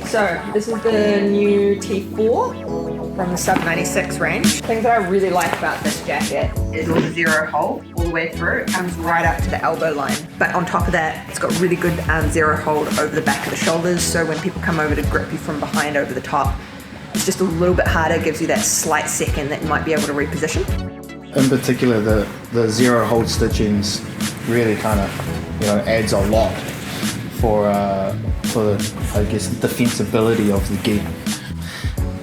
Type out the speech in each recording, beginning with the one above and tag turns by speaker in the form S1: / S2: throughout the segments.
S1: So this is the new T4 from the Sub96 range. The thing that I really like about this jacket is all the zero hold all the way through. It comes right up to the elbow line. But on top of that, it's got really good zero hold over the back of the shoulders. So when people come over to grip you from behind over the top, it's just a little bit harder, gives you that slight second that you might be able to reposition.
S2: In particular, the zero hold stitchings really kind of, adds a lot for I guess, defensibility of the gi.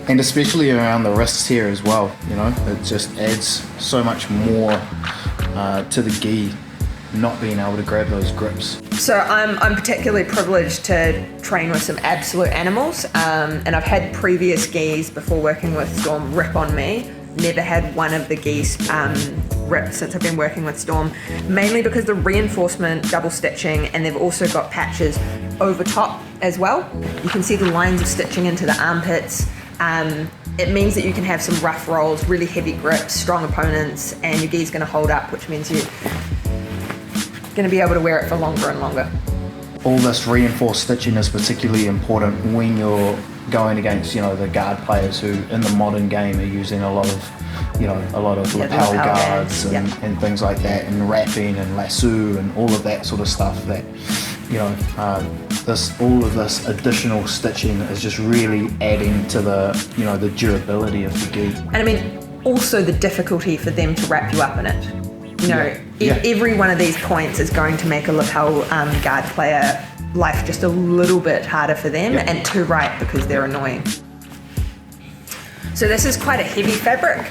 S2: And especially around the wrists here as well, it just adds so much more to the gi, not being able to grab those grips.
S1: So I'm particularly privileged to train with some absolute animals, and I've had previous gis before working with Storm rip on me. Never had one of the gis rip since I've been working with Storm, mainly because the reinforcement double stitching, and they've also got patches over top as well. You can see the lines of stitching into the armpits. It means that you can have some rough rolls, really heavy grips, strong opponents, and your gi's going to hold up, which means you're going to be able to wear it for longer and longer.
S2: All this reinforced stitching is particularly important when you're going against, the guard players who in the modern game are using a lot of lapel guards and things like that, and wrapping and lasso and all of that sort of stuff that, all of this additional stitching is just really adding to the durability of the gi.
S1: And I mean, also the difficulty for them to wrap you up in it. Every one of these points is going to make a lapel guard player life just a little bit harder for them, and too right, because they're annoying. So this is quite a heavy fabric.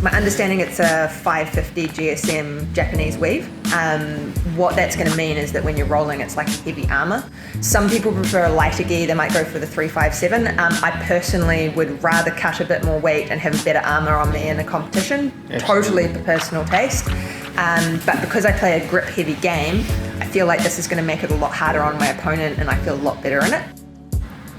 S1: My understanding, it's a 550 GSM Japanese weave. What that's going to mean is that when you're rolling, it's like a heavy armor. Some people prefer a lighter gi, they might go for the 357. I personally would rather cut a bit more weight and have better armor on me in a competition. Totally personal taste. But because I play a grip heavy game, I feel like this is going to make it a lot harder on my opponent, and I feel a lot better in it.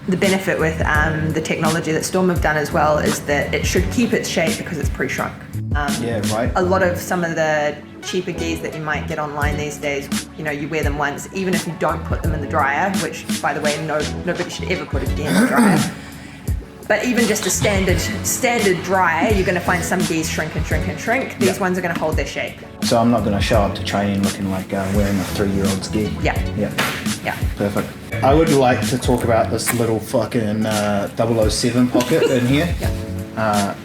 S1: The benefit with the technology that Storm have done as well is that it should keep its shape because it's pre-shrunk. A lot of some of the cheaper gis that you might get online these days, you wear them once, even if you don't put them in the dryer, which, by the way, nobody should ever put a gi in the dryer. But even just a standard dryer, you're going to find some gis shrink and shrink and shrink. These ones are going to hold their shape.
S2: So I'm not going to show up to training looking like wearing a 3-year-old's gi.
S1: Yeah.
S2: Perfect. I would like to talk about this little fucking 007 pocket in here.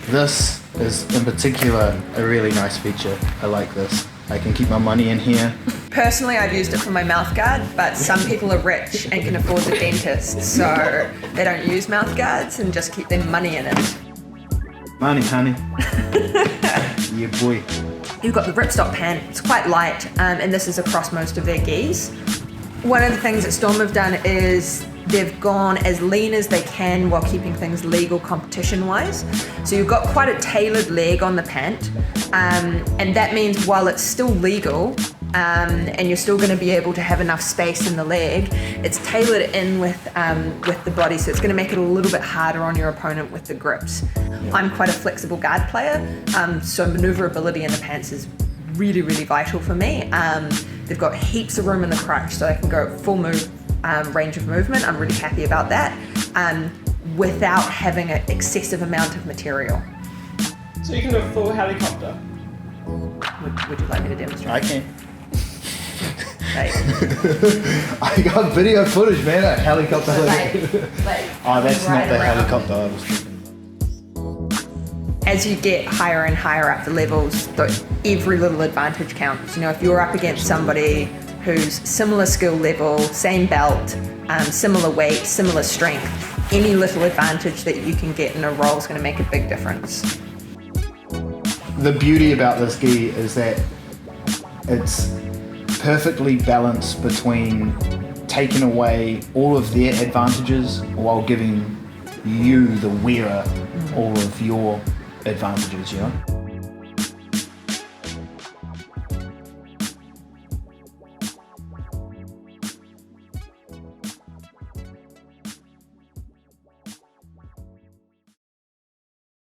S2: This is in particular a really nice feature. I like this. I can keep my money in here.
S1: Personally, I've used it for my mouth guard, but some people are rich and can afford the dentist, so they don't use mouth guards and just keep their money in it.
S2: Money, honey. Yeah, boy.
S1: You've got the ripstop pant. It's quite light, and this is across most of their gis. One of the things that Storm have done is they've gone as lean as they can while keeping things legal competition-wise. So you've got quite a tailored leg on the pant, and that means while it's still legal, and you're still going to be able to have enough space in the leg, it's tailored in with the body, so it's going to make it a little bit harder on your opponent with the grips. I'm quite a flexible guard player, so maneuverability in the pants is really, really vital for me. They've got heaps of room in the crotch, so I can go full range of movement. I'm really happy about that, without having an excessive amount of material.
S3: So you can do a full helicopter?
S1: Would you like me to demonstrate?
S2: I can. I got video footage, man. A helicopter. Oh, that's not the helicopter I was thinking.
S1: As you get higher and higher up the levels, every little advantage counts. If you're up against somebody who's similar skill level, same belt, similar weight, similar strength, any little advantage that you can get in a roll is going to make a big difference.
S2: The beauty about this gi is that it's perfectly balanced between taking away all of their advantages while giving you, the wearer, all of your advantages,